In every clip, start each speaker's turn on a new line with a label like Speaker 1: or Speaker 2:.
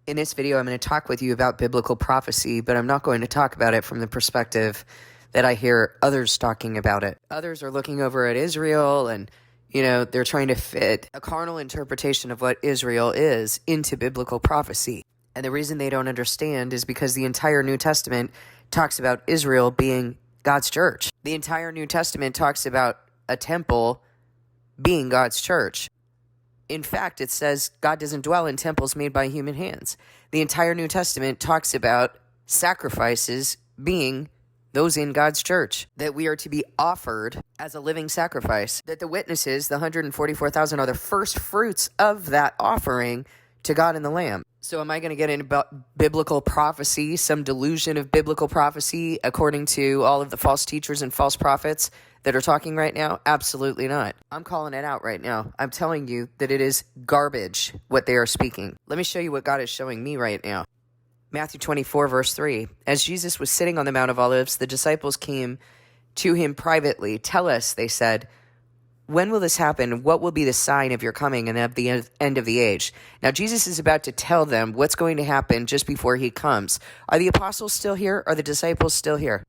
Speaker 1: In this video, I'm going to talk with you about biblical prophecy, but I'm not going to talk about it from the perspective that I hear others talking about it. Others are looking over at Israel and, they're trying to fit a carnal interpretation of what Israel is into biblical prophecy. And the reason they don't understand is because the entire New Testament talks about Israel being God's church. The entire New Testament talks about a temple being God's church. In fact, it says God doesn't dwell in temples made by human hands. The entire New Testament talks about sacrifices being those in God's church, that we are to be offered as a living sacrifice, that the witnesses, the 144,000, are the first fruits of that offering to God and the Lamb. So am I going to get into biblical prophecy, some delusion of biblical prophecy according to all of the false teachers and false prophets that are talking right now? Absolutely not. I'm calling it out right now. I'm telling you that it is garbage what they are speaking. Let me show you what God is showing me right now. Matthew 24, verse 3. As Jesus was sitting on the Mount of Olives, the disciples came to him privately. Tell us, they said, when will this happen? What will be the sign of your coming and of the end of the age? Now, Jesus is about to tell them what's going to happen just before he comes. Are the apostles still here? Are the disciples still here?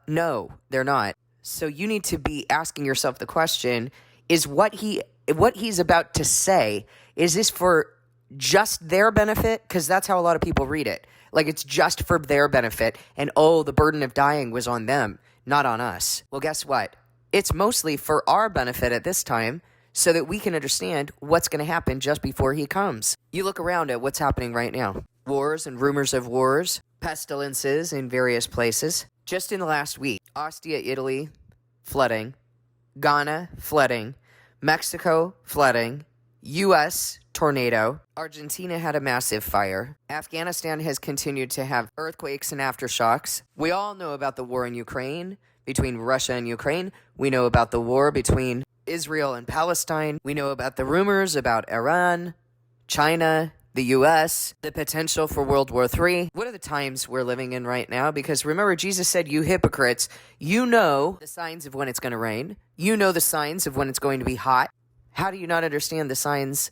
Speaker 1: No, they're not. So you need to be asking yourself the question, is what he's about to say, is this for just their benefit? Because that's how a lot of people read it. Like it's just for their benefit. And the burden of dying was on them, not on us. Well, guess what? It's mostly for our benefit at this time so that we can understand what's going to happen just before he comes. You look around at what's happening right now. Wars and rumors of wars, pestilences in various places. Just in the last week, Ostia, Italy, flooding. Ghana, flooding. Mexico, flooding. U.S., tornado. Argentina had a massive fire. Afghanistan has continued to have earthquakes and aftershocks. We all know about the war in Ukraine, between Russia and Ukraine. We know about the war between Israel and Palestine. We know about the rumors about Iran, China, the U.S., the potential for World War III. What are the times we're living in right now? Because remember, Jesus said, you hypocrites, you know the signs of when it's going to rain. You know the signs of when it's going to be hot. How do you not understand the signs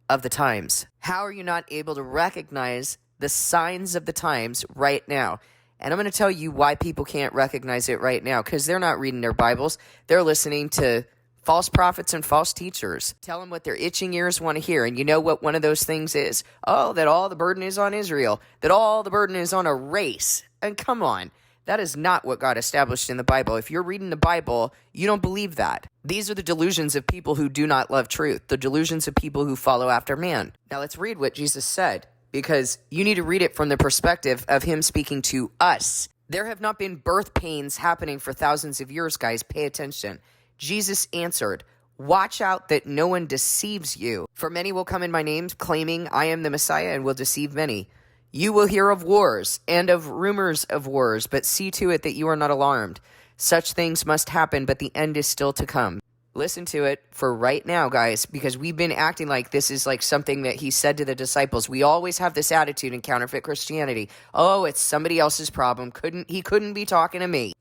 Speaker 1: of the times? How are you not able to recognize the signs of the times right now? And I'm going to tell you why people can't recognize it right now, because they're not reading their Bibles. They're listening to false prophets and false teachers. Tell them what their itching ears want to hear. And you know what one of those things is? That all the burden is on Israel, that all the burden is on a race. And come on, that is not what God established in the Bible. If you're reading the Bible, you don't believe that. These are the delusions of people who do not love truth, the delusions of people who follow after man. Now let's read what Jesus said, because you need to read it from the perspective of him speaking to us. There have not been birth pains happening for thousands of years, guys. Pay attention. Jesus answered, watch out that no one deceives you. For many will come in my name, claiming I am the Messiah, and will deceive many. You will hear of wars and of rumors of wars, but see to it that you are not alarmed. Such things must happen, but the end is still to come. Listen to it for right now, guys, because we've been acting like this is like something that he said to the disciples. We always have this attitude in counterfeit Christianity. It's somebody else's problem. He couldn't be talking to me.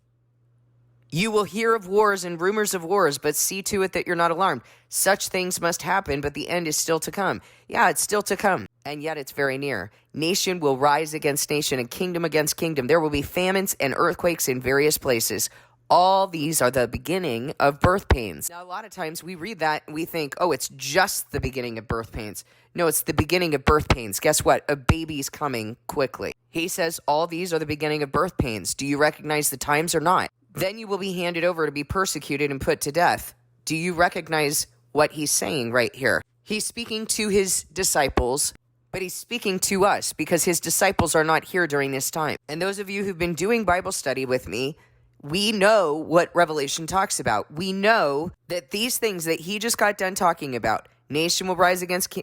Speaker 1: You will hear of wars and rumors of wars, but see to it that you're not alarmed. Such things must happen, but the end is still to come. Yeah, it's still to come, and yet it's very near. Nation will rise against nation and kingdom against kingdom. There will be famines and earthquakes in various places. All these are the beginning of birth pains. Now, a lot of times we read that and we think, it's just the beginning of birth pains. No, it's the beginning of birth pains. Guess what? A baby's coming quickly. He says all these are the beginning of birth pains. Do you recognize the times or not? Then you will be handed over to be persecuted and put to death. Do you recognize what he's saying right here? He's speaking to his disciples, but he's speaking to us because his disciples are not here during this time. And those of you who've been doing Bible study with me, we know what Revelation talks about. We know that these things that he just got done talking about, nation will rise against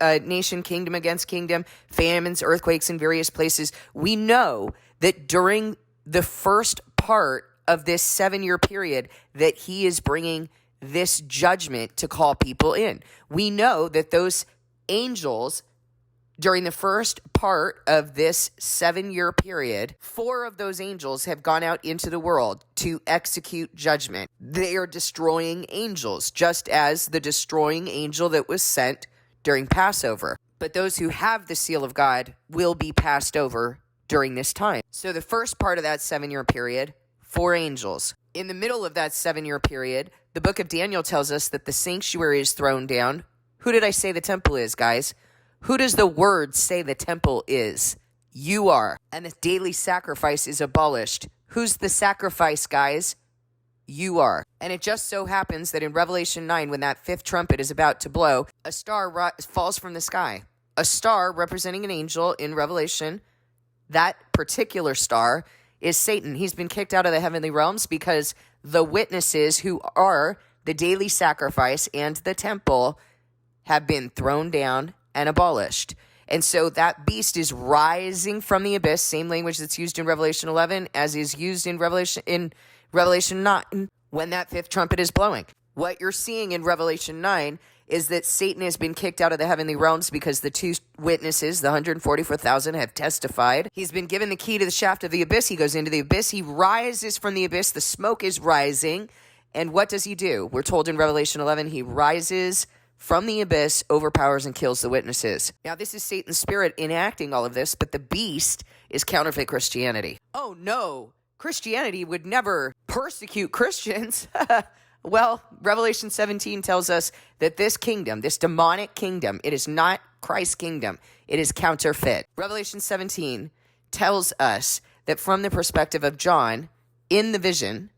Speaker 1: nation, kingdom against kingdom, famines, earthquakes in various places. We know that during the first part of this 7-year period that he is bringing this judgment to call people in. We know that those angels, during the first part of this 7-year period, 4 of those angels have gone out into the world to execute judgment. They are destroying angels, just as the destroying angel that was sent during Passover. But those who have the seal of God will be passed over during this time. So the first part of that 7-year period, 4 angels. In the middle of that 7-year period, the book of Daniel tells us that the sanctuary is thrown down. Who did I say the temple is, guys? Who does the word say the temple is? You are. And the daily sacrifice is abolished. Who's the sacrifice, guys? You are. And it just so happens that in Revelation 9, when that 5th trumpet is about to blow, a star falls from the sky. A star representing an angel in Revelation. That particular star is Satan. He's been kicked out of the heavenly realms because the witnesses who are the daily sacrifice and the temple have been thrown down and abolished. And so that beast is rising from the abyss, same language that's used in Revelation 11 as is used in Revelation 9 when that 5th trumpet is blowing. What you're seeing in Revelation 9 is that Satan has been kicked out of the heavenly realms because the 2 witnesses, the 144,000, have testified. He's been given the key to the shaft of the abyss. He goes into the abyss. He rises from the abyss. The smoke is rising. And what does he do? We're told in Revelation 11, he rises from the abyss, overpowers and kills the witnesses. Now, this is Satan's spirit enacting all of this, but the beast is counterfeit Christianity. Oh, no. Christianity would never persecute Christians. Well, Revelation 17 tells us that this kingdom, this demonic kingdom, it is not Christ's kingdom. It is counterfeit. Revelation 17 tells us that from the perspective of John, in the vision,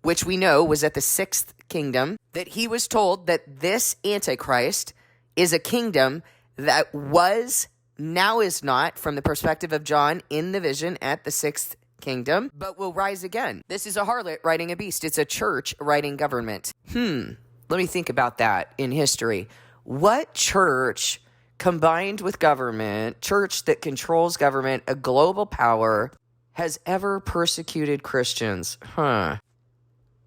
Speaker 1: which we know was at the 6th kingdom, that he was told that this Antichrist is a kingdom that was, now is not, from the perspective of John in the vision at the 6th kingdom, but will rise again. This is a harlot riding a beast. It's a church riding government. Let me think about that in history. What church combined with government, church that controls government, a global power, has ever persecuted Christians?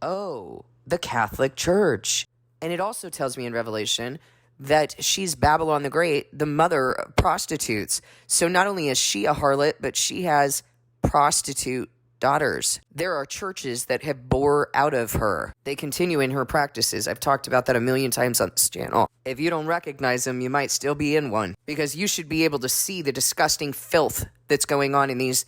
Speaker 1: Oh, the Catholic Church. And it also tells me in Revelation that she's Babylon the Great, the mother of prostitutes. So not only is she a harlot, but she has prostitute daughters. There are churches that have bore out of her. They continue in her practices. I've talked about that a million times on this channel. If you don't recognize them, you might still be in one, because you should be able to see the disgusting filth that's going on in these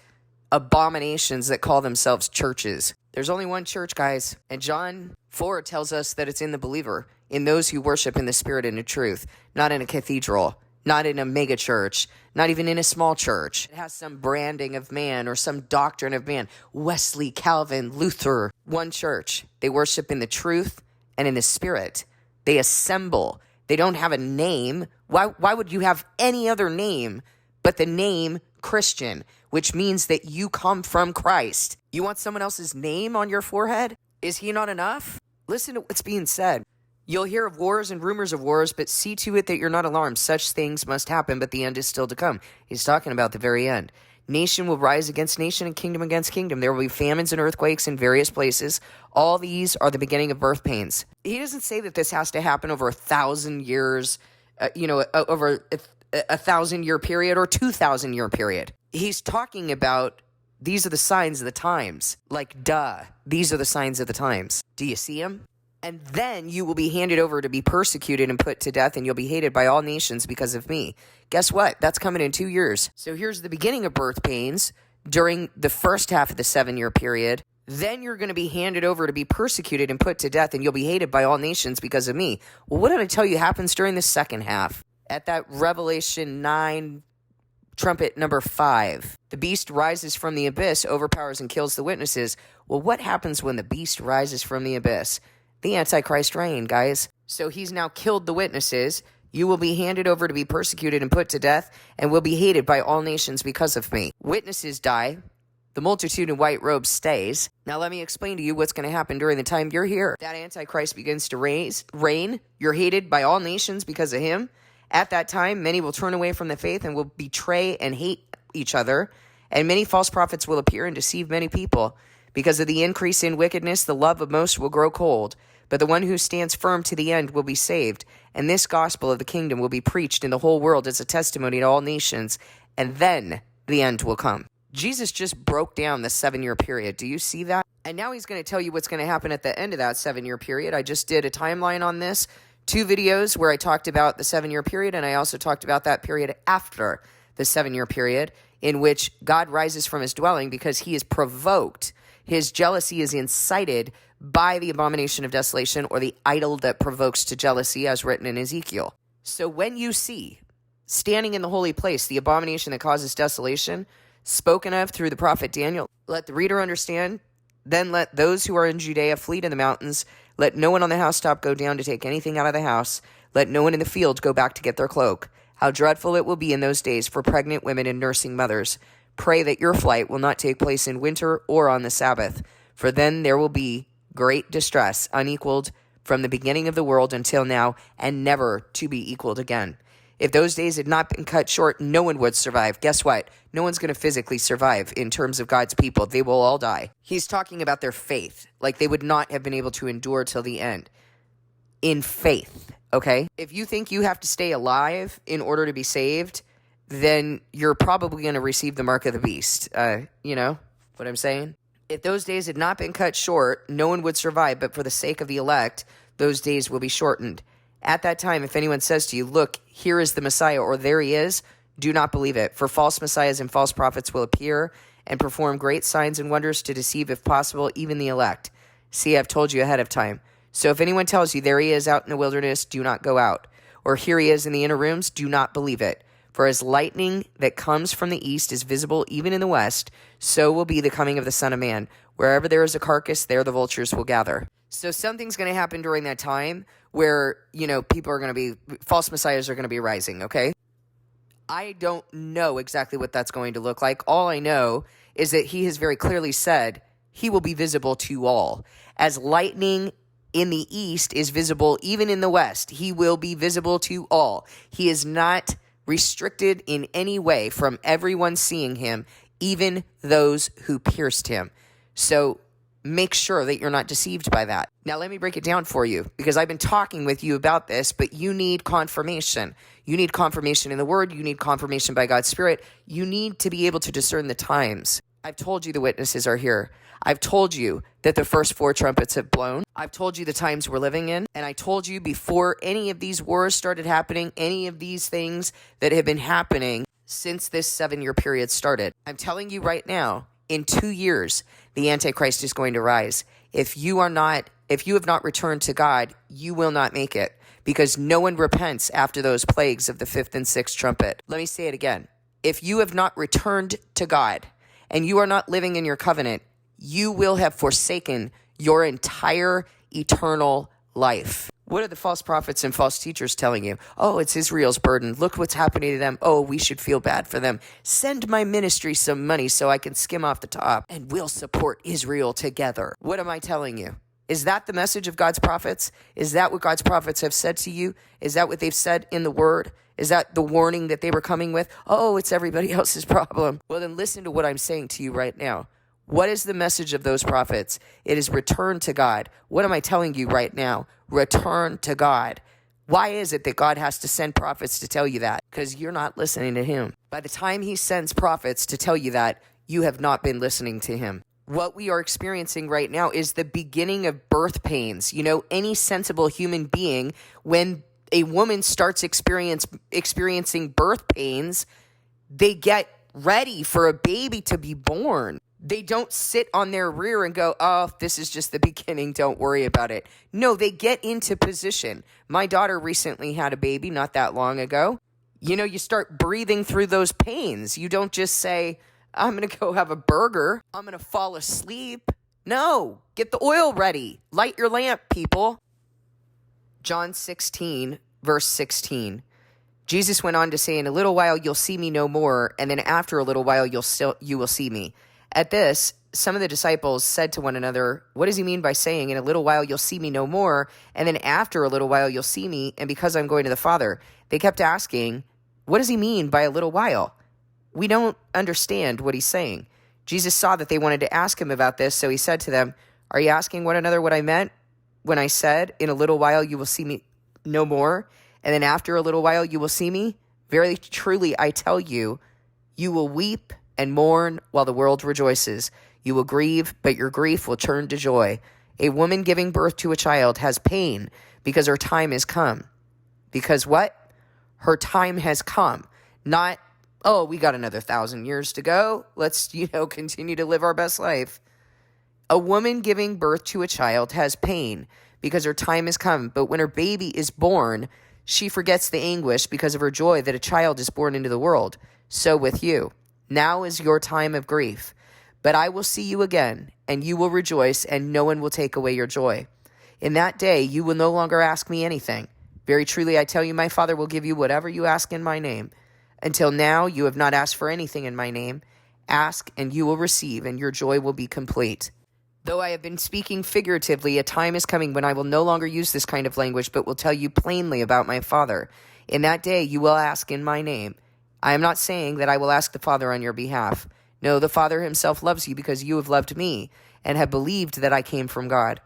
Speaker 1: abominations that call themselves churches. There's only one church, guys, and John 4 tells us that it's in the believer, in those who worship in the spirit and in truth, not in a cathedral, not in a mega church, not even in a small church. It has some branding of man or some doctrine of man. Wesley, Calvin, Luther, one church. They worship in the truth and in the spirit. They assemble. They don't have a name. Why would you have any other name but the name Christian, which means that you come from Christ? You want someone else's name on your forehead? Is he not enough? Listen to what's being said. You'll hear of wars and rumors of wars, but see to it that you're not alarmed. Such things must happen, but the end is still to come. He's talking about the very end. Nation will rise against nation and kingdom against kingdom. There will be famines and earthquakes in various places. All these are the beginning of birth pains. He doesn't say that this has to happen over 1,000 years, over a 1,000-year period or 2,000-year period. He's talking about these are the signs of the times. Like, duh, these are the signs of the times. Do you see them? And then you will be handed over to be persecuted and put to death, and you'll be hated by all nations because of me. Guess what? That's coming in 2 years. So here's the beginning of birth pains during the first half of the 7-year period. Then you're going to be handed over to be persecuted and put to death, and you'll be hated by all nations because of me. Well, what did I tell you happens during the second half? At that Revelation 9 trumpet number 5, the beast rises from the abyss, overpowers and kills the witnesses. Well, what happens when the beast rises from the abyss? The Antichrist reign, guys. So he's now killed the witnesses. You will be handed over to be persecuted and put to death, and will be hated by all nations because of me. Witnesses die. The multitude in white robes stays. Now let me explain to you what's going to happen during the time you're here. That Antichrist begins to reign. You're hated by all nations because of him. At that time, many will turn away from the faith and will betray and hate each other. And many false prophets will appear and deceive many people. Because of the increase in wickedness, the love of most will grow cold. But the one who stands firm to the end will be saved. And this gospel of the kingdom will be preached in the whole world as a testimony to all nations. And then the end will come. Jesus just broke down the 7-year period. Do you see that? And now he's going to tell you what's going to happen at the end of that 7-year period. I just did a timeline on this 2 videos where I talked about the 7-year period, and I also talked about that period after the 7-year period in which God rises from his dwelling because he is provoked. His jealousy is incited by the abomination of desolation, or the idol that provokes to jealousy, as written in Ezekiel. So when you see standing in the holy place the abomination that causes desolation, spoken of through the prophet Daniel, let the reader understand. Then let those who are in Judea flee to the mountains. Let no one on the housetop go down to take anything out of the house. Let no one in the field go back to get their cloak. How dreadful it will be in those days for pregnant women and nursing mothers. Pray that your flight will not take place in winter or on the Sabbath, for then there will be great distress, unequaled from the beginning of the world until now, and never to be equaled again. If those days had not been cut short, no one would survive. Guess what? No one's going to physically survive in terms of God's people. They will all die. He's talking about their faith, like they would not have been able to endure till the end. In faith, okay? If you think you have to stay alive in order to be saved, then you're probably going to receive the mark of the beast. You know what I'm saying? If those days had not been cut short, no one would survive, but for the sake of the elect, those days will be shortened. At that time, if anyone says to you, look, here is the Messiah, or there he is, do not believe it. For false messiahs and false prophets will appear and perform great signs and wonders to deceive, if possible, even the elect. See, I've told you ahead of time. So if anyone tells you, there he is out in the wilderness, do not go out. Or here he is in the inner rooms, do not believe it. For as lightning that comes from the east is visible even in the west, so will be the coming of the Son of Man. Wherever there is a carcass, there the vultures will gather. So something's going to happen during that time where, people are going to be, false messiahs are going to be rising, okay? I don't know exactly what that's going to look like. All I know is that he has very clearly said he will be visible to all. As lightning in the east is visible even in the west, he will be visible to all. He is not restricted in any way from everyone seeing him, even those who pierced him. So make sure that you're not deceived by that. Now, let me break it down for you, because I've been talking with you about this, but you need confirmation. You need confirmation in the Word. You need confirmation by God's Spirit. You need to be able to discern the times. I've told you the witnesses are here. I've told you that the first 4 trumpets have blown. I've told you the times we're living in. And I told you before any of these wars started happening, any of these things that have been happening since this 7-year period started. I'm telling you right now, in 2 years, the Antichrist is going to rise. If you have not returned to God, you will not make it, because no one repents after those plagues of the 5th and 6th trumpet. Let me say it again. If you have not returned to God and you are not living in your covenant, you will have forsaken your entire eternal life. What are the false prophets and false teachers telling you? Oh, it's Israel's burden. Look what's happening to them. Oh, we should feel bad for them. Send my ministry some money so I can skim off the top, and we'll support Israel together. What am I telling you? Is that the message of God's prophets? Is that what God's prophets have said to you? Is that what they've said in the Word? Is that the warning that they were coming with? Oh, it's everybody else's problem. Well, then listen to what I'm saying to you right now. What is the message of those prophets? It is return to God. What am I telling you right now? Return to God. Why is it that God has to send prophets to tell you that? Because you're not listening to him. By the time he sends prophets to tell you that, you have not been listening to him. What we are experiencing right now is the beginning of birth pains. Any sensible human being, when a woman starts experiencing birth pains, they get ready for a baby to be born. They don't sit on their rear and go, oh, this is just the beginning, don't worry about it. No, they get into position. My daughter recently had a baby not that long ago. You start breathing through those pains. You don't just say, I'm going to go have a burger. I'm going to fall asleep. No, get the oil ready. Light your lamp, people. John 16, verse 16. Jesus went on to say, in a little while you'll see me no more, and then after a little while you will see me. At this, some of the disciples said to one another, what does he mean by saying, in a little while you'll see me no more, and then after a little while you'll see me, and because I'm going to the Father? They kept asking, what does he mean by a little while? We don't understand what he's saying. Jesus saw that they wanted to ask him about this, so he said to them, are you asking one another what I meant when I said, in a little while you will see me no more, and then after a little while you will see me? Very truly I tell you, you will weep and mourn while the world rejoices. You will grieve, but your grief will turn to joy. A woman giving birth to a child has pain because her time has come. Because what? Her time has come. Not, oh, we got another 1,000 years to go. Let's, continue to live our best life. A woman giving birth to a child has pain because her time has come. But when her baby is born, she forgets the anguish because of her joy that a child is born into the world. So with you. Now is your time of grief. But I will see you again, and you will rejoice, and no one will take away your joy. In that day you will no longer ask me anything. Very truly I tell you, my Father will give you whatever you ask in my name. Until now you have not asked for anything in my name. Ask, and you will receive, and your joy will be complete. Though I have been speaking figuratively, a time is coming when I will no longer use this kind of language, but will tell you plainly about my Father. In that day you will ask in my name. I am not saying that I will ask the Father on your behalf. No, the Father himself loves you because you have loved me and have believed that I came from God.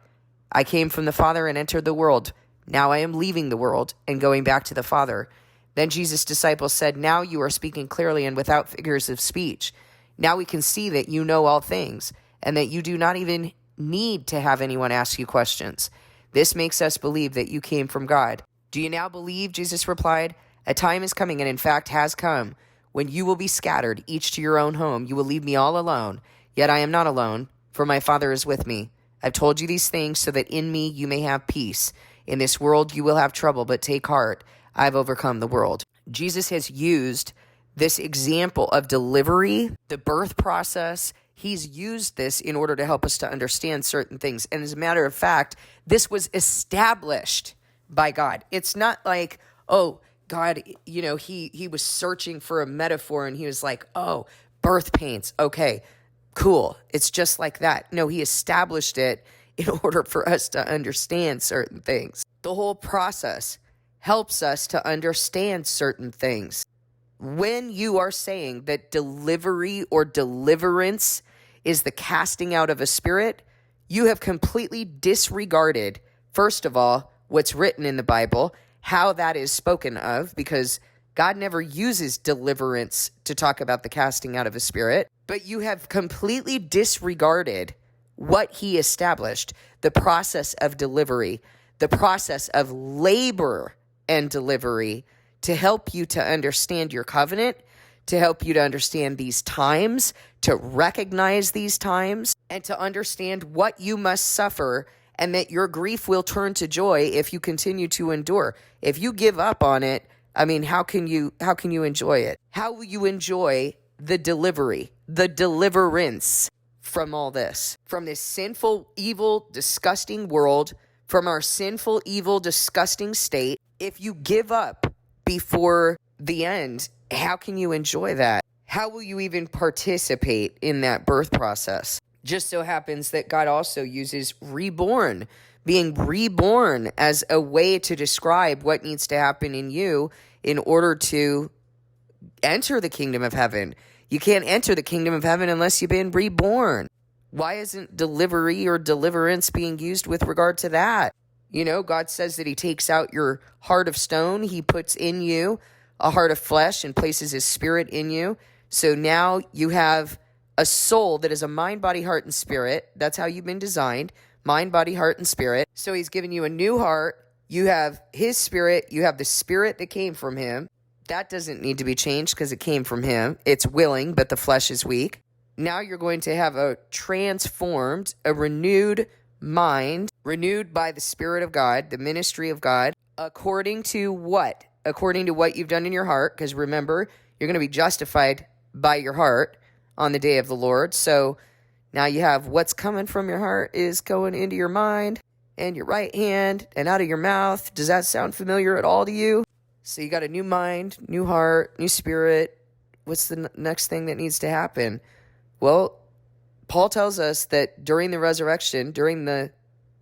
Speaker 1: I came from the Father and entered the world. Now I am leaving the world and going back to the Father. Then Jesus' disciples said, now you are speaking clearly and without figures of speech. Now we can see that you know all things and that you do not even need to have anyone ask you questions. This makes us believe that you came from God. Do you now believe? Jesus replied. A time is coming, and in fact has come, when you will be scattered, each to your own home. You will leave me all alone. Yet I am not alone, for my Father is with me. I've told you these things so that in me you may have peace. In this world you will have trouble, but take heart. I've overcome the world. Jesus has used this example of delivery, the birth process. He's used this in order to help us to understand certain things. And as a matter of fact, this was established by God. It's not like, oh, God, he was searching for a metaphor and he was like, oh, birth pains. Okay, cool. It's just like that. No, he established it in order for us to understand certain things. The whole process helps us to understand certain things. When you are saying that delivery or deliverance is the casting out of a spirit, you have completely disregarded, first of all, what's written in the Bible, how that is spoken of, because God never uses deliverance to talk about the casting out of a spirit, but you have completely disregarded what he established, the process of delivery, the process of labor and delivery to help you to understand your covenant, to help you to understand these times, to recognize these times, and to understand what you must suffer and that your grief will turn to joy if you continue to endure. If you give up on it, how can you enjoy it? How will you enjoy the delivery, the deliverance from all this? From this sinful, evil, disgusting world, from our sinful, evil, disgusting state. If you give up before the end, how can you enjoy that? How will you even participate in that birth process? Just so happens that God also uses reborn, being reborn, as a way to describe what needs to happen in you in order to enter the kingdom of heaven. You can't enter the kingdom of heaven unless you've been reborn. Why isn't delivery or deliverance being used with regard to that? God says that he takes out your heart of stone. He puts in you a heart of flesh and places his spirit in you. So now you have a soul that is a mind, body, heart, and spirit. That's how you've been designed. Mind, body, heart, and spirit. So he's given you a new heart. You have his spirit. You have the spirit that came from him. That doesn't need to be changed because it came from him. It's willing, but the flesh is weak. Now you're going to have a transformed, a renewed mind, renewed by the Spirit of God, the ministry of God, according to what? According to what you've done in your heart, because remember, you're going to be justified by your heart on the day of the Lord. So now you have what's coming from your heart is going into your mind and your right hand and out of your mouth. Does that sound familiar at all to you? So you got a new mind, new heart, new spirit. What's the next thing that needs to happen? Well, Paul tells us that during the resurrection, during the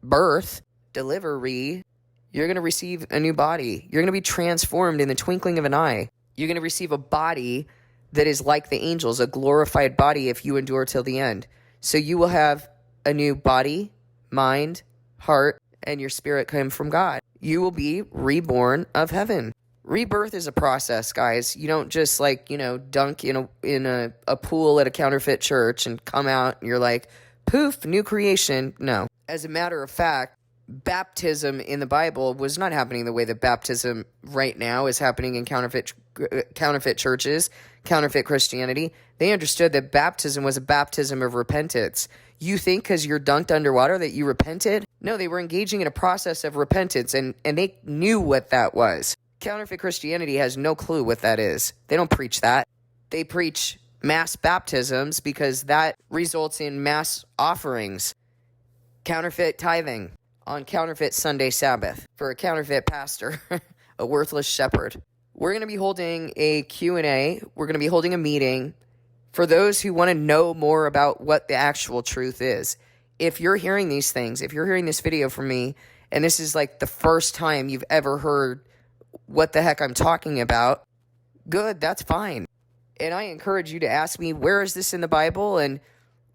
Speaker 1: birth, delivery, you're going to receive a new body. You're going to be transformed in the twinkling of an eye. You're going to receive a body that is like the angels, a glorified body if you endure till the end. So you will have a new body, mind, heart, and your spirit come from God. You will be reborn of heaven. Rebirth is a process, guys. You don't just dunk in a pool at a counterfeit church and come out and you're like, poof, new creation. No. As a matter of fact, baptism in the Bible was not happening the way that baptism right now is happening in counterfeit churches, counterfeit Christianity. They understood that baptism was a baptism of repentance. You think because you're dunked underwater that you repented? No, they were engaging in a process of repentance, and they knew what that was. Counterfeit Christianity has no clue what that is. They don't preach that. They preach mass baptisms because that results in mass offerings. Counterfeit tithing on counterfeit Sunday Sabbath for a counterfeit pastor, a worthless shepherd. We're going to be holding a Q&A. We're going to be holding a meeting for those who want to know more about what the actual truth is. If you're hearing these things, if you're hearing this video from me, and this is like the first time you've ever heard what the heck I'm talking about, good, that's fine. And I encourage you to ask me, where is this in the Bible? And,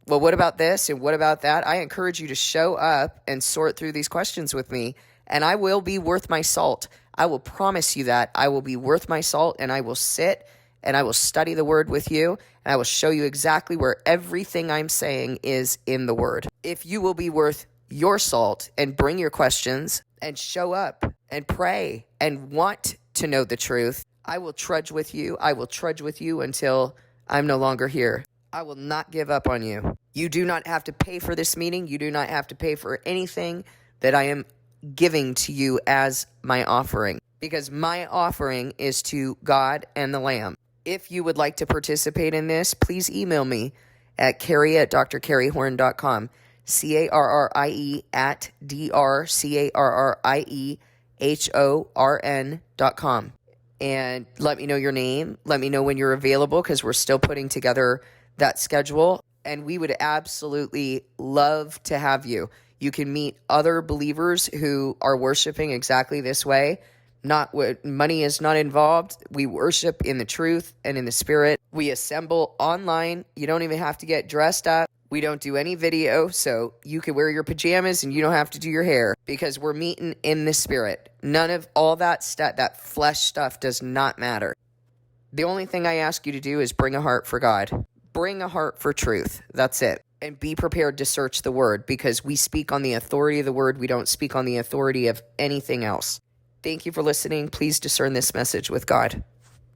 Speaker 1: well, what about this? And what about that? I encourage you to show up and sort through these questions with me, and I will be worth my salt. I will promise you that. I will be worth my salt, and I will sit and I will study the word with you, and I will show you exactly where everything I'm saying is in the word. If you will be worth your salt and bring your questions and show up and pray and want to know the truth, I will trudge with you. I will trudge with you until I'm no longer here. I will not give up on you. You do not have to pay for this meeting. You do not have to pay for anything that I am giving to you as my offering, because my offering is to God and the Lamb. If you would like to participate in this, please email me at Carrie@drcarriehorn.com, Carrie at DRCarriehorn.com. And let me know your name. Let me know when you're available, because we're still putting together that schedule. And we would absolutely love to have you. You can meet other believers who are worshiping exactly this way. Not what money is not involved. We worship in the truth and in the spirit. We assemble online. You don't even have to get dressed up. We don't do any video, so you can wear your pajamas and you don't have to do your hair, because we're meeting in the spirit. None of all that stuff, that flesh stuff, does not matter. The only thing I ask you to do is bring a heart for God. Bring a heart for truth. That's it. And be prepared to search the word, because we speak on the authority of the word. We don't speak on the authority of anything else. Thank you for listening. Please discern this message with God.